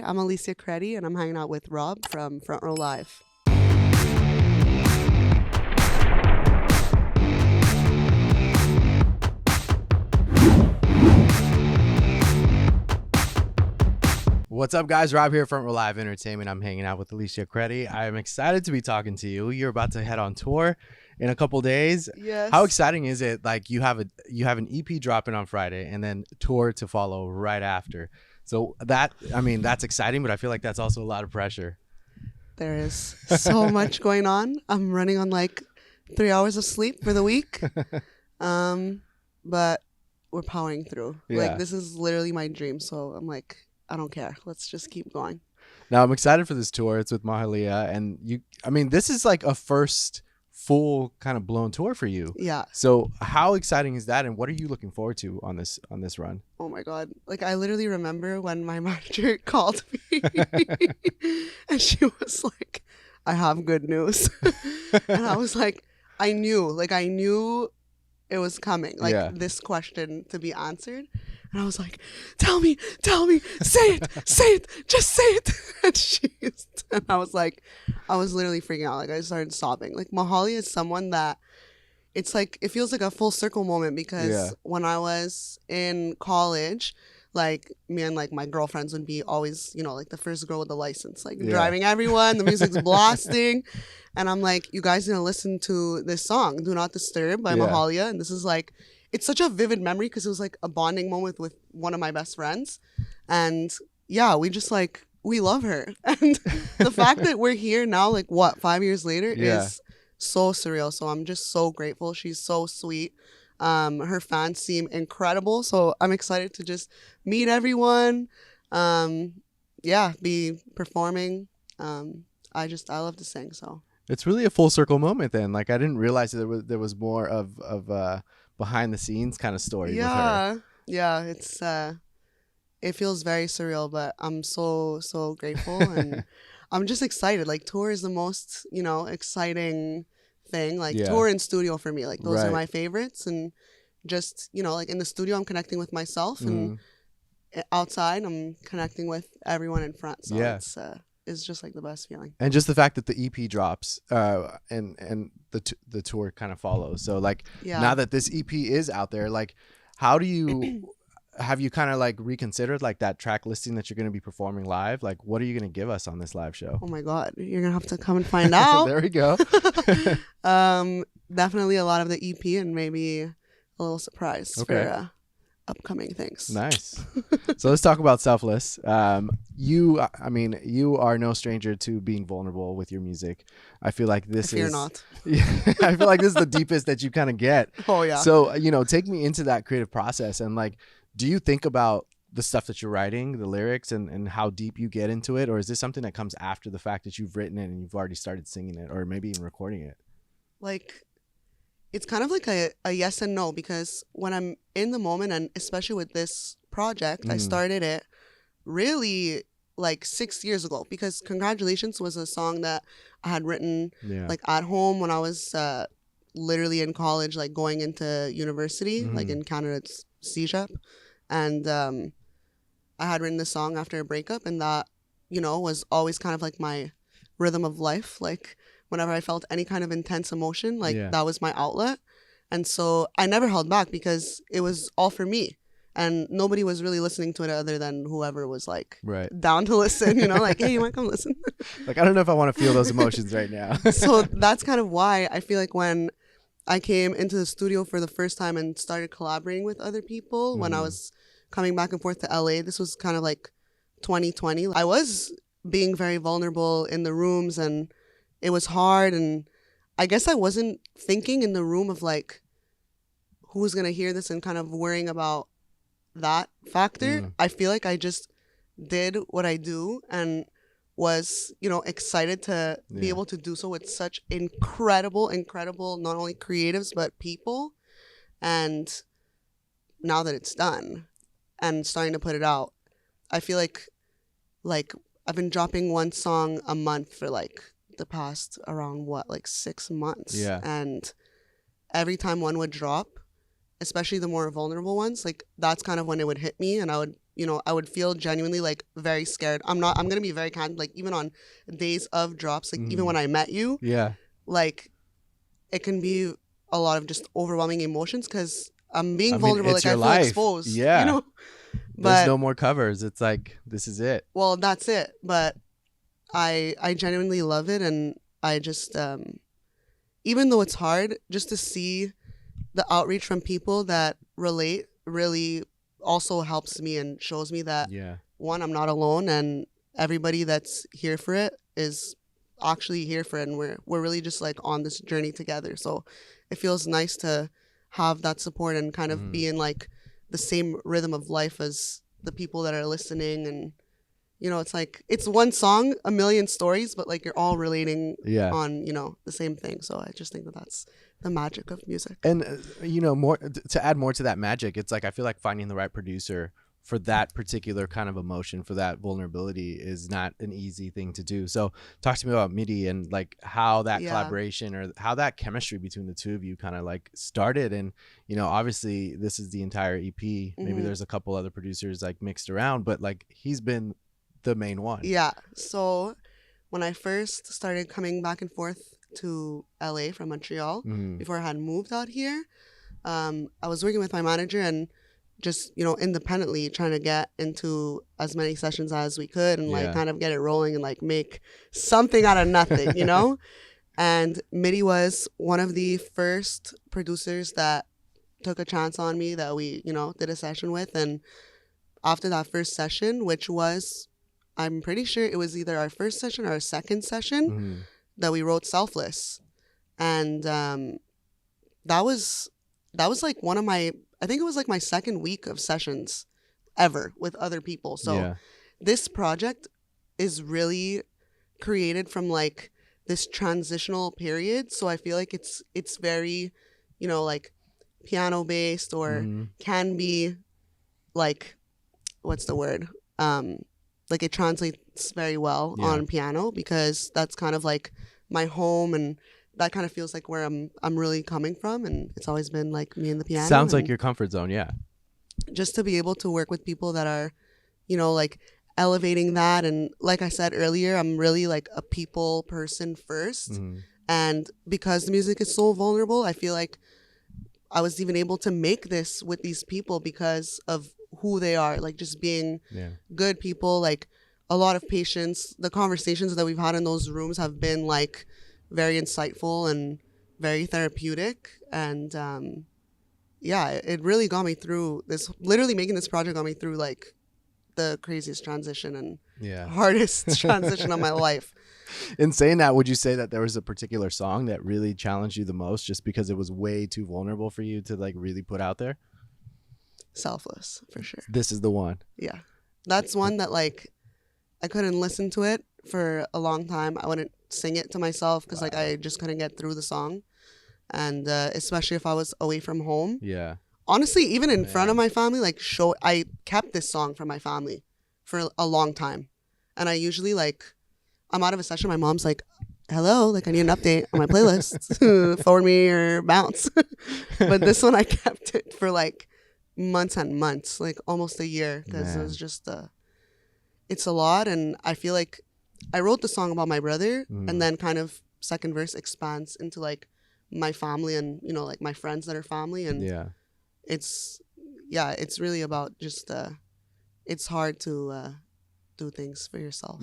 Hi, I'm Alicia Creti, and I'm hanging out with Rob from Front Row Live. What's up, guys? Rob here, Front Row Live Entertainment. I'm hanging out with Alicia Creti. I'm excited to be talking to you. You're about to head on tour in a couple days. Yes. How exciting is it? Like you have an EP dropping on Friday and then tour to follow right after. So that's exciting, but I feel like that's also a lot of pressure. There is so much going on. I'm running on like 3 hours of sleep for the week. But we're powering through. Yeah. Like, this is literally my dream. So I'm like, I don't care. Let's just keep going. Now I'm excited for this tour. It's with Mahalia, and this is like a first full kind of blown tour for you. Yeah. So how exciting is that, and what are you looking forward to on this run? Oh my God. Like, I literally remember when my manager called me and she was like, I have good news. And I was like, I knew it was coming. Like, this question to be answered. And I was like, tell me, say it, just say it. And I was literally freaking out. Like, I started sobbing. Like, Mahalia is someone that it's like, it feels like a full circle moment because when I was in college, like, me and like my girlfriends would be always, like the first girl with the license, like driving everyone, the music's blasting. And I'm like, you guys need to listen to this song, Do Not Disturb by Mahalia. And this is like, it's such a vivid memory because it was like a bonding moment with one of my best friends. And yeah, we just like, we love her. And the fact that we're here now, like 5 years later is so surreal. So I'm just so grateful. She's so sweet. Her fans seem incredible. So I'm excited to just meet everyone. Be performing. I love to sing. So it's really a full circle moment then. Like, I didn't realize that there was more of behind the scenes kind of story with her. Yeah, it's it feels very surreal, but I'm so grateful. And I'm just excited. Like, tour is the most exciting thing. Like, tour and studio for me, like, those are my favorites. And just like in the studio I'm connecting with myself, and outside I'm connecting with everyone in front. So it's just like the best feeling. And just the fact that the EP drops and the tour kind of follows. So like now that this EP is out there, like, how do you have you kind of like reconsidered like that track listing that you're going to be performing live? Like, what are you going to give us on this live show? Oh my God, you're gonna have to come and find out. There we go. Definitely a lot of the EP and maybe a little surprise for upcoming things. Nice. So let's talk about Selfless. You are no stranger to being vulnerable with your music. I feel like this You're not. I feel like this is the deepest that you kind of get. Oh yeah. So, take me into that creative process, and like, do you think about the stuff that you're writing, the lyrics, and how deep you get into it? Or is this something that comes after the fact that you've written it and you've already started singing it, or maybe even recording it? Like, it's kind of like a yes and no, because when I'm in the moment, and especially with this project, I started it really like 6 years ago, because Congratulations was a song that I had written like at home when I was literally in college, like going into university, like in Canada, it's CJEP. And I had written this song after a breakup, and that, was always kind of like my rhythm of life. Like, whenever I felt any kind of intense emotion, like that was my outlet. And so I never held back because it was all for me. And nobody was really listening to it other than whoever was like down to listen, like, hey, you might come listen. Like, I don't know if I want to feel those emotions right now. So that's kind of why I feel like when I came into the studio for the first time and started collaborating with other people, when I was coming back and forth to LA, this was kind of like 2020. I was being very vulnerable in the rooms, and it was hard. And I guess I wasn't thinking in the room of like, who's going to hear this, and kind of worrying about that factor. I feel like I just did what I do and was, excited to be able to do so with such incredible, not only creatives, but people. And now that it's done and starting to put it out, I feel like I've been dropping one song a month for like the past around 6 months. And every time one would drop, especially the more vulnerable ones, like, that's kind of when it would hit me, and I would I would feel genuinely like very scared. I'm going to be very candid, like even on days of drops, like even when I met you, like it can be a lot of just overwhelming emotions because I'm being vulnerable. Like I feel exposed, There's but no more covers. It's like, this is it. Well, that's it. But I genuinely love it. And I just, even though it's hard, just to see the outreach from people that relate really also helps me and shows me that one, I'm not alone, and everybody that's here for it is actually here for it, and we're really just like on this journey together. So it feels nice to have that support and kind of be in like the same rhythm of life as the people that are listening. And it's like it's one song, a million stories, but like you're all relating on the same thing. So I just think that that's the magic of music. And more to add more to that magic, it's like I feel like finding the right producer for that particular kind of emotion, for that vulnerability, is not an easy thing to do. So talk to me about MIDI and like how that collaboration or how that chemistry between the two of you kind of like started. And obviously this is the entire EP. Maybe there's a couple other producers like mixed around, but like he's been the main one. Yeah. So when I first started coming back and forth to LA from Montreal, before I had moved out here, I was working with my manager and just independently trying to get into as many sessions as we could and like kind of get it rolling and like make something out of nothing. And MIDI was one of the first producers that took a chance on me that we did a session with. And after that first session, which was, I'm pretty sure it was either our first session or our second session, that we wrote Selfless. And that was like one of my, I think it was like my second week of sessions ever with other people. So this project is really created from like this transitional period. So I feel like it's very, like piano based, or can be like, what's the word? Like it translates very well on piano, because that's kind of like my home, and that kind of feels like where I'm really coming from, and it's always been like me and the piano. Sounds like your comfort zone, just to be able to work with people that are, like elevating that. And like I said earlier, I'm really like a people person first. And because the music is so vulnerable, I feel like I was even able to make this with these people because of who they are, like just being good people, like a lot of patience. The conversations that we've had in those rooms have been like very insightful and very therapeutic. And it really got me through this. Literally making this project got me through like the craziest transition and hardest transition of my life. In saying that, would you say that there was a particular song that really challenged you the most just because it was way too vulnerable for you to like really put out there? Selfless, for sure. This is the one. Yeah. That's one that like I couldn't listen to it for a long time. I wouldn't sing it to myself because like I just couldn't get through the song. And especially if I was away from home. Yeah. Honestly, even in front of my family, like I kept this song from my family for a long time. And I usually like, I'm out of a session, my mom's like, hello, like I need an update on my playlist. Forward me or bounce. But this one I kept it for like months and months, like almost a year, because it was just it's a lot. And I feel like I wrote the song about my brother, and then kind of second verse expands into like my family and like my friends that are family. And it's really about just it's hard to do things for yourself.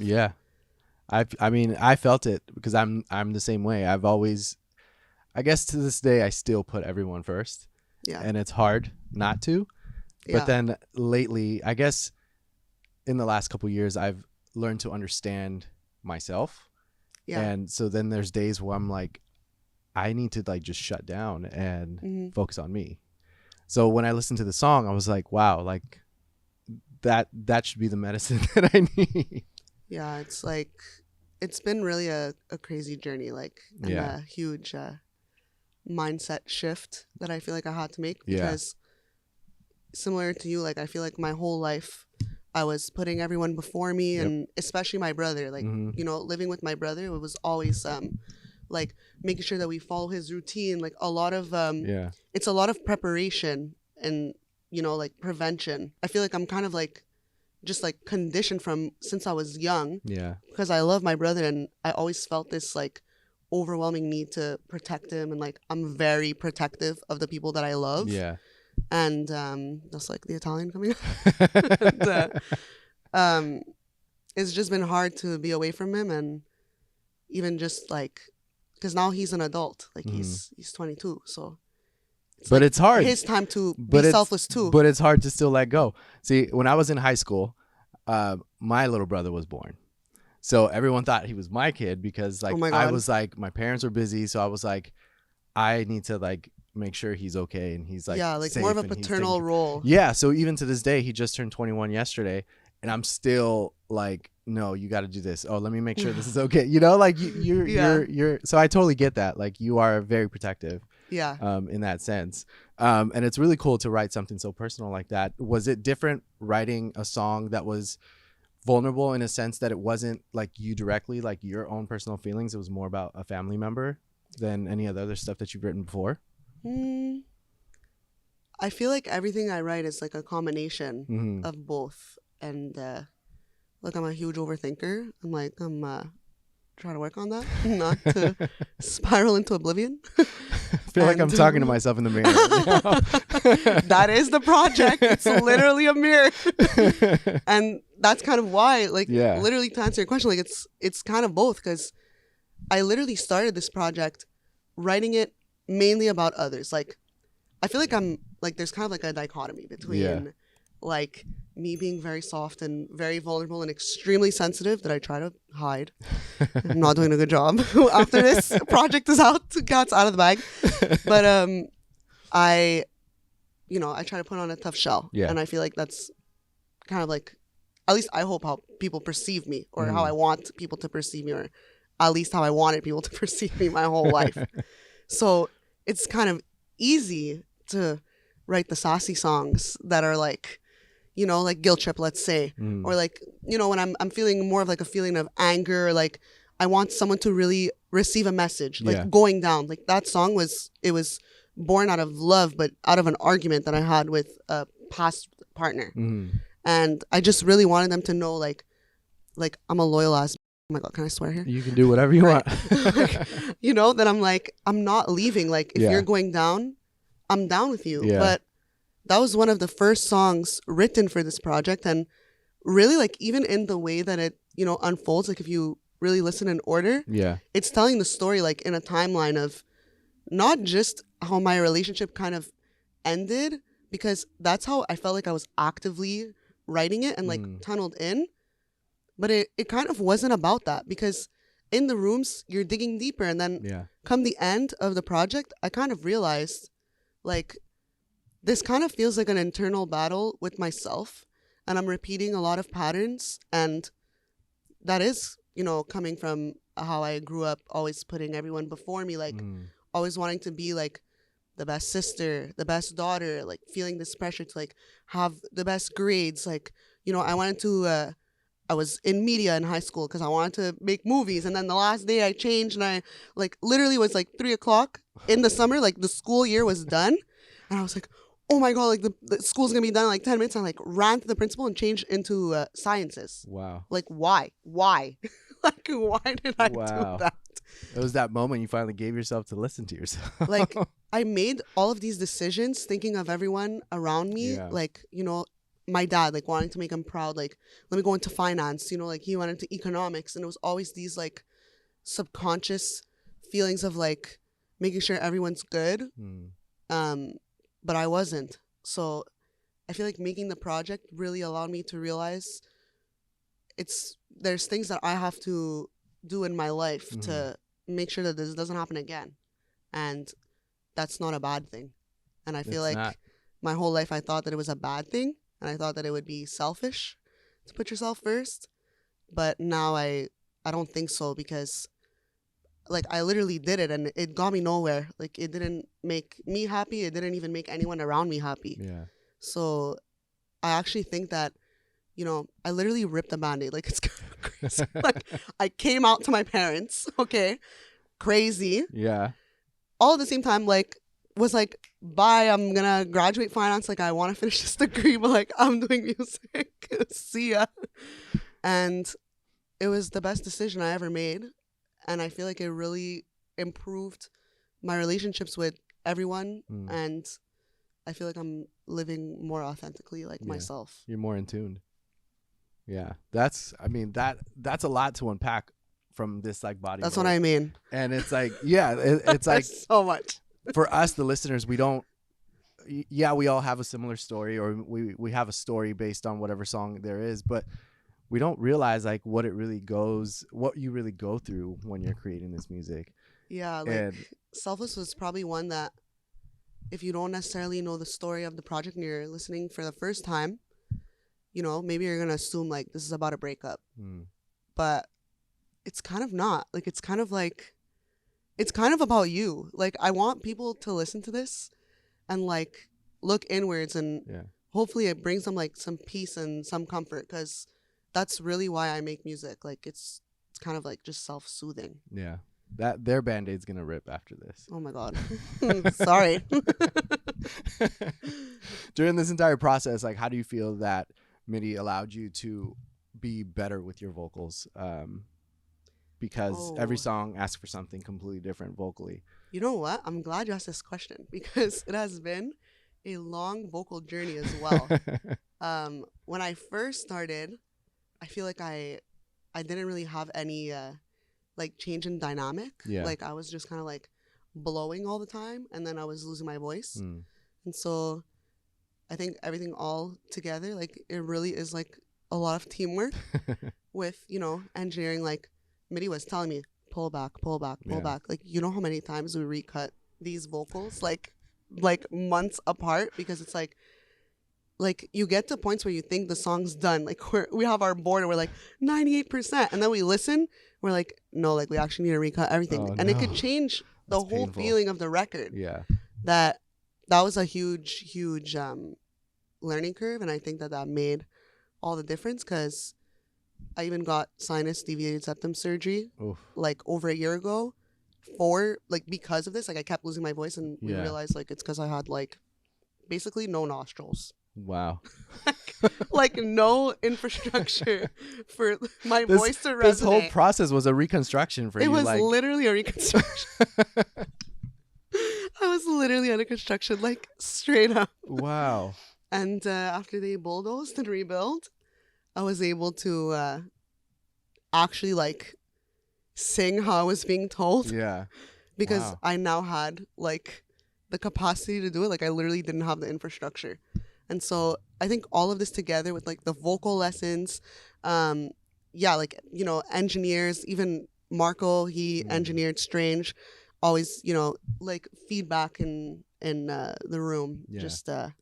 I mean I felt it because I'm the same way. I've always, I guess to this day, I still put everyone first. And it's hard not to. But then lately, I guess in the last couple of years, I've learned to understand myself. And so then there's days where I'm like, I need to like just shut down and focus on me. So when I listened to the song, I was like, wow, like that should be the medicine that I need. Yeah, it's like, it's been really a crazy journey, like, and a huge mindset shift that I feel like I had to make, because similar to you, like I feel like my whole life I was putting everyone before me, and especially my brother, like living with my brother, it was always like making sure that we follow his routine, like a lot of it's a lot of preparation and like prevention. I feel like I'm kind of like just like conditioned from since I was young. Yeah. Because I love my brother, and I always felt this like overwhelming need to protect him, and like I'm very protective of the people that I love. Yeah. And that's like the Italian coming out. And, it's just been hard to be away from him, and even just like, because now he's an adult, like he's 22, so but it's hard. His time to be selfless too. But it's hard to still let go. See, when I was in high school, my little brother was born. So everyone thought he was my kid because like I was like, my parents were busy. So I was like, I need to like make sure he's okay. And he's like, like more of a paternal role. Yeah. So even to this day, he just turned 21 yesterday. And I'm still like, no, you got to do this. Oh, let me make sure this is okay. You know, like you're. So I totally get that. Like you are very protective. Yeah. In that sense. And it's really cool to write something so personal like that. Was it different writing a song that was vulnerable in a sense that it wasn't like you directly, like your own personal feelings? It was more about a family member than any of the other stuff that you've written before? I feel like everything I write is like a combination of both. And look, I'm a huge overthinker. I'm trying to work on that, not to spiral into oblivion. I feel like I'm talking to myself in the mirror. That is the project. It's literally a mirror. And that's kind of why, like, literally to answer your question, like it's kind of both, because I literally started this project writing it mainly about others. Like, I feel like I'm like, there's kind of like a dichotomy between like me being very soft and very vulnerable and extremely sensitive that I try to hide. I'm not doing a good job. After this project is out, cat's out of the bag. But I try to put on a tough shell. Yeah. And I feel like that's kind of like, at least I hope how people perceive me, or how I want people to perceive me, or at least how I wanted people to perceive me my whole life. So it's kind of easy to write the sassy songs that are like, like Guilt Trip, let's say, or like, when I'm feeling more of like a feeling of anger, like I want someone to really receive a message, like Going Down. Like that song was born out of love, but out of an argument that I had with a past partner. And I just really wanted them to know, like I'm a loyal ass. Oh my God, can I swear here? You can do whatever you want. That I'm like, I'm not leaving. Like if you're going down, I'm down with you. Yeah. But that was one of the first songs written for this project. And really, like, even in the way that it, unfolds, like if you really listen in order, it's telling the story like in a timeline of not just how my relationship kind of ended, because that's how I felt like I was actively writing it and like tunneled in. But it kind of wasn't about that, because in the rooms, you're digging deeper. And then come the end of the project, I kind of realized, like, this kind of feels like an internal battle with myself. And I'm repeating a lot of patterns. And that is, coming from how I grew up, always putting everyone before me, like always wanting to be like the best sister, the best daughter, like feeling this pressure to like have the best grades. Like, I was in media in high school because I wanted to make movies. And then the last day I changed, and I like literally was like 3:00 in the summer, like the school year was done. And I was like, oh my God, like the school's going to be done in like 10 minutes. And I like ran to the principal and changed into sciences. Wow. Like, why? Like, why did I do that? It was that moment you finally gave yourself to listen to yourself. Like, I made all of these decisions thinking of everyone around me. Yeah. Like, my dad, like wanting to make him proud, like, let me go into finance, like he went into economics. And it was always these like subconscious feelings of like making sure everyone's good. But I wasn't. So I feel like making the project really allowed me to realize there's things that I have to do in my life to make sure that this doesn't happen again. And that's not a bad thing. And I feel my whole life I thought that it was a bad thing. And I thought that it would be selfish to put yourself first. But now I don't think so, because like I literally did it and it got me nowhere. Like it didn't make me happy. It didn't even make anyone around me happy. Yeah. So I actually think that, I literally ripped the Band-Aid. Like it's kind of crazy. Like I came out to my parents. Okay. Crazy. Yeah. All at the same time, like was like, bye, I'm gonna graduate finance. Like, I want to finish this degree, but like, I'm doing music. See ya. And it was the best decision I ever made. And I feel like it really improved my relationships with everyone. And I feel like I'm living more authentically like myself. You're more in tune. Yeah. That's a lot to unpack from this like body. That's what I mean. And it's like, yeah, it's like so much. For us, the listeners, we all have a similar story, or we have a story based on whatever song there is, but we don't realize like what you really go through when you're creating this music. Yeah, like Selfless was probably one that if you don't necessarily know the story of the project and you're listening for the first time, you know, maybe you're going to assume like this is about a breakup. But it's kind of not. Like, it's kind of about you. Like, I want people to listen to this and like look inwards, and hopefully it brings them like some peace and some comfort, because that's really why I make music. Like, it's kind of like just self-soothing. Yeah. That their Band-Aid's gonna rip after this. Oh my God. Sorry. During this entire process, like, how do you feel that MIDI allowed you to be better with your vocals? Because every song asks for something completely different vocally. You know what? I'm glad you asked this question, because it has been a long vocal journey as well. When I first started, I feel like I didn't really have any like change in dynamic. Like, I was just kind of like blowing all the time, and then I was losing my voice. And so I think everything all together, like, it really is like a lot of teamwork with, you know, engineering. Like, MIDI was telling me, pull back. Like, you know how many times we recut these vocals like months apart, because it's like you get to points where you think the song's done. Like, we have our board and we're like 98%, and then we listen, we're like, no, like, we actually need to recut everything. And it could change the whole feeling of the record. That was a huge learning curve, and I think that made all the difference, because I even got sinus deviated septum surgery like over a year ago because of this. Like, I kept losing my voice, and we realized like it's because I had like basically no nostrils. Wow. like no infrastructure for my voice to resonate. This whole process was a reconstruction for you. It was literally a reconstruction. I was literally under construction, like, straight up. Wow. And after they bulldozed and rebuilt, I was able to actually like sing how I was being told. Yeah. Because I now had like the capacity to do it. Like, I literally didn't have the infrastructure. And so I think all of this together with like the vocal lessons, like, you know, engineers, even Marco, he engineered Strange, always, you know, like feedback in the room, just on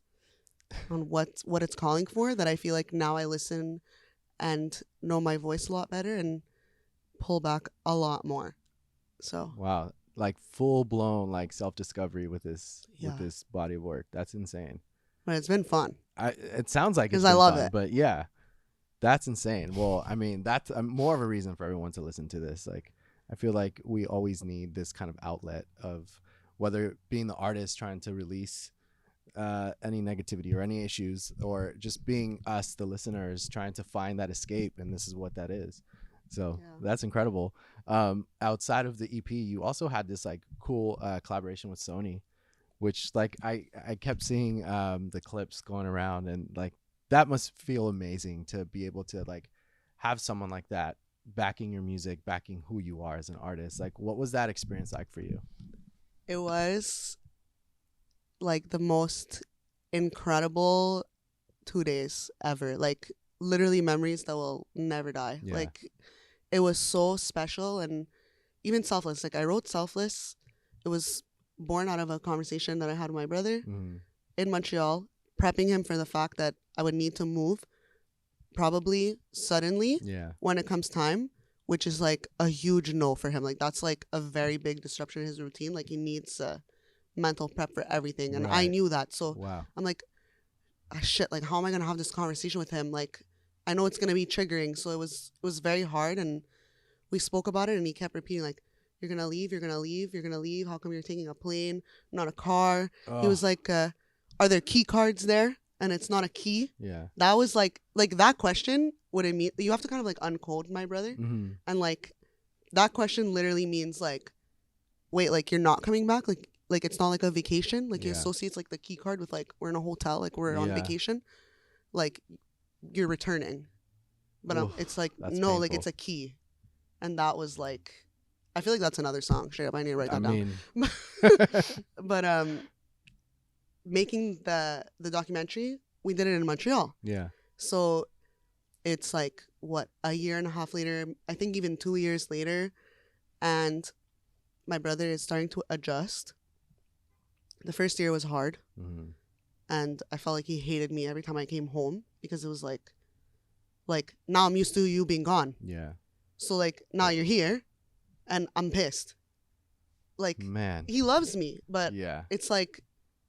what it's calling for, that I feel like now I listen and know my voice a lot better and pull back a lot more. So wow, like full blown like self-discovery with this body of work. That's insane. But it's been fun. It sounds like it's because I love fun, it. But yeah, that's insane. Well, I mean, that's more of a reason for everyone to listen to this. Like, I feel like we always need this kind of outlet of whether being the artist trying to release any negativity or any issues, or just being us, the listeners, trying to find that escape. And this is what that is. So that's incredible. Outside of the EP, you also had this like cool collaboration with Sony, which like I kept seeing the clips going around, and like that must feel amazing to be able to like have someone like that backing your music, backing who you are as an artist. Like, what was that experience like for you? It was like the most incredible 2 days ever. Like, literally memories that will never die. Like, it was so special. And even Selfless, like, I wrote Selfless. It was born out of a conversation that I had with my brother in Montreal, prepping him for the fact that I would need to move probably suddenly when it comes time, which is like a huge no for him. Like, that's like a very big disruption in his routine. Like, he needs mental prep for everything. And I knew that. So I'm like, shit, like, how am I going to have this conversation with him? Like, I know it's going to be triggering. So it was very hard. And we spoke about it, and he kept repeating, like, you're gonna leave, you're gonna leave, you're gonna leave. How come you're taking a plane, not a car? Oh. He was like, are there key cards there? And it's not a key. Yeah. That was like that question would mean you have to kind of like uncode my brother. Mm-hmm. And like that question literally means like, wait, like you're not coming back? Like it's not like a vacation? Like he associates like the key card with like we're in a hotel, like we're on vacation. Like you're returning. But it's like, no, painful. Like it's a key. And that was like, I feel like that's another song. Straight up, I need to write that down. But making the documentary, we did it in Montreal. Yeah. So it's like, what, a year and a half later, I think even 2 years later, and my brother is starting to adjust. The first year was hard. Mm-hmm. And I felt like he hated me every time I came home because it was like now I'm used to you being gone. Yeah. So like now you're here and I'm pissed. Like, man, he loves me, but it's like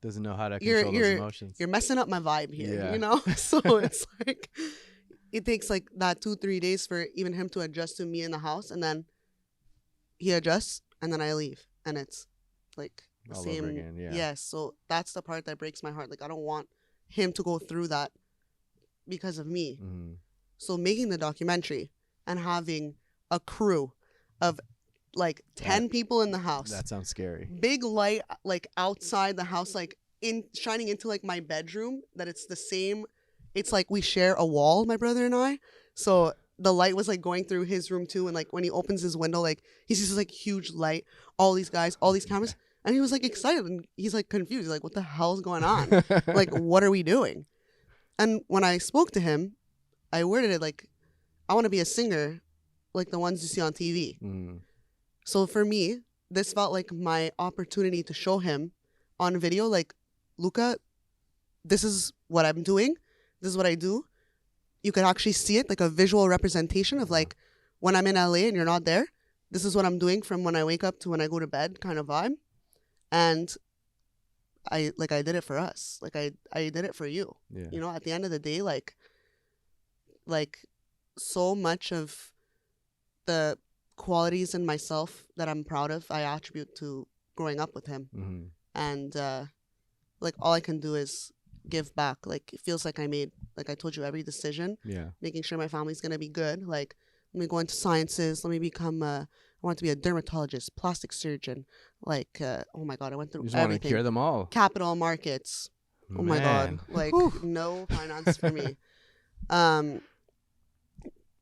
doesn't know how to control those emotions. You're messing up my vibe here, you know? So it's like it takes like that 2-3 days for even him to adjust to me in the house, and then he adjusts and then I leave and it's like the all same over again. Yeah. Yes, so that's the part that breaks my heart. Like I don't want him to go through that because of me. Mm-hmm. So making the documentary and having a crew of like 10 people in the house. That sounds scary. Big light like outside the house, like shining into like my bedroom, that it's the same. It's like we share a wall, my brother and I. So the light was like going through his room too. And like when he opens his window, like he sees this like huge light, all these guys, all these cameras. And he was like excited and he's like confused. He's like, what the hell's going on? Like, what are we doing? And when I spoke to him, I worded it like, I want to be a singer like the ones you see on TV. Mm. So for me, this felt like my opportunity to show him on video, like, Luca, this is what I'm doing. This is what I do. You could actually see it, like a visual representation of like when I'm in LA and you're not there, this is what I'm doing from when I wake up to when I go to bed kind of vibe. And I did it for us. Like I did it for you. Yeah. You know, at the end of the day, like so much of the qualities in myself that I'm proud of, I attribute to growing up with him. Mm-hmm. And like all I can do is give back. Like it feels like I made, like I told you, every decision. Yeah. Making sure my family's gonna be good. Like let me go into sciences. Let me become I want to be a dermatologist, plastic surgeon. Like oh my god, I went through you just everything. Want to cure them all. Capital markets. Man. Oh my god, like no finance for me.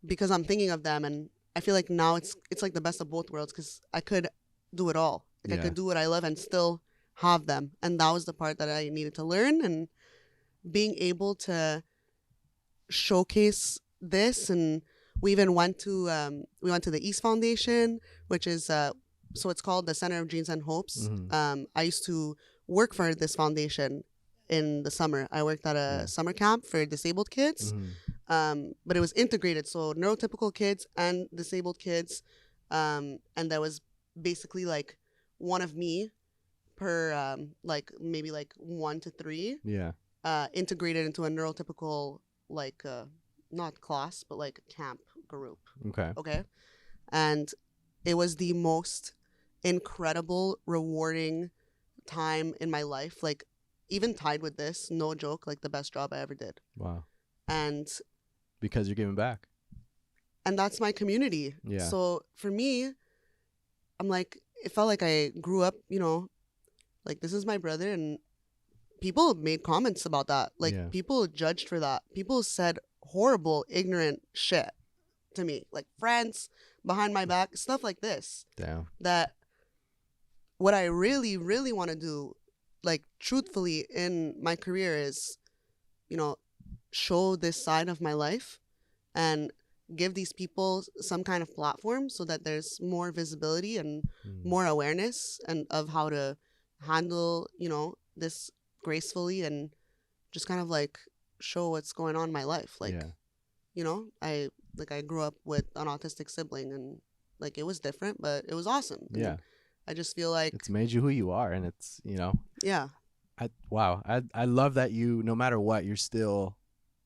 Because I'm thinking of them, and I feel like now it's like the best of both worlds because I could do it all. Like I could do what I love and still have them, and that was the part that I needed to learn. And being able to showcase this, and we even went to the East Foundation, which is so it's called the Center of Dreams and Hopes. Mm-hmm. I used to work for this foundation in the summer. I worked at a summer camp for disabled kids. Mm-hmm. But it was integrated, so neurotypical kids and disabled kids, and there was basically like one of me per like maybe like 1 to 3 integrated into a neurotypical like not class but like camp group. Okay, and it was the most incredible, rewarding time in my life, like even tied with this, no joke, like the best job I ever did. Wow. And because you're giving back. And that's my community. Yeah. So for me, I'm like, it felt like I grew up, you know, like this is my brother, and people made comments about that. Like people judged for that. People said horrible, ignorant shit to me, like friends behind my back, stuff like this. Damn. That what I really, really want to do, like truthfully in my career is, you know, show this side of my life and give these people some kind of platform so that there's more visibility and more awareness and of how to handle, you know, this gracefully and just kind of like show what's going on in my life. Like, you know, I grew up with an autistic sibling, and like it was different, but it was awesome. Yeah. And I just feel like it's made you who you are, and it's, you know. Yeah. I love that you, no matter what, you're still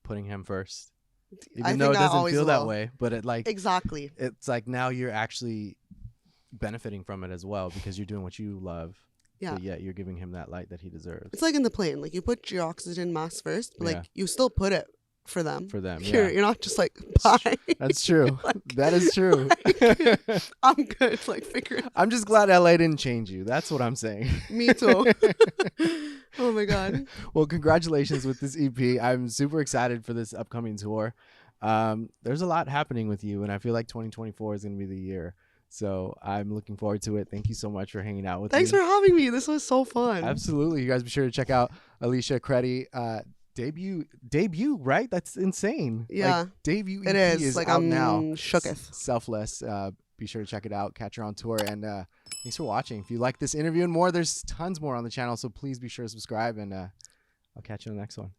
putting him first. Even though it doesn't feel that way, but it like exactly. It's like now you're actually benefiting from it as well because you're doing what you love. Yeah. But yet you're giving him that light that he deserves. It's like in the plane. Like you put your oxygen mask first, but like you still put it for them. For them, You're not just like, bye. That's true. That is true. Like, I'm good. Like figure it out. I'm just glad LA didn't change you. That's what I'm saying. Me too. Oh my God. Well, congratulations with this EP. I'm super excited for this upcoming tour. There's a lot happening with you, and I feel like 2024 is going to be the year. So I'm looking forward to it. Thank you so much for hanging out with me. Thanks for having me. This was so fun. Absolutely. You guys be sure to check out Alicia Creti. Debut, right? That's insane. Yeah. Like, debut EP it is like I'm out now. shooketh. Selfless. Be sure to check it out. Catch her on tour. And thanks for watching. If you like this interview and more, there's tons more on the channel. So please be sure to subscribe. And I'll catch you on the next one.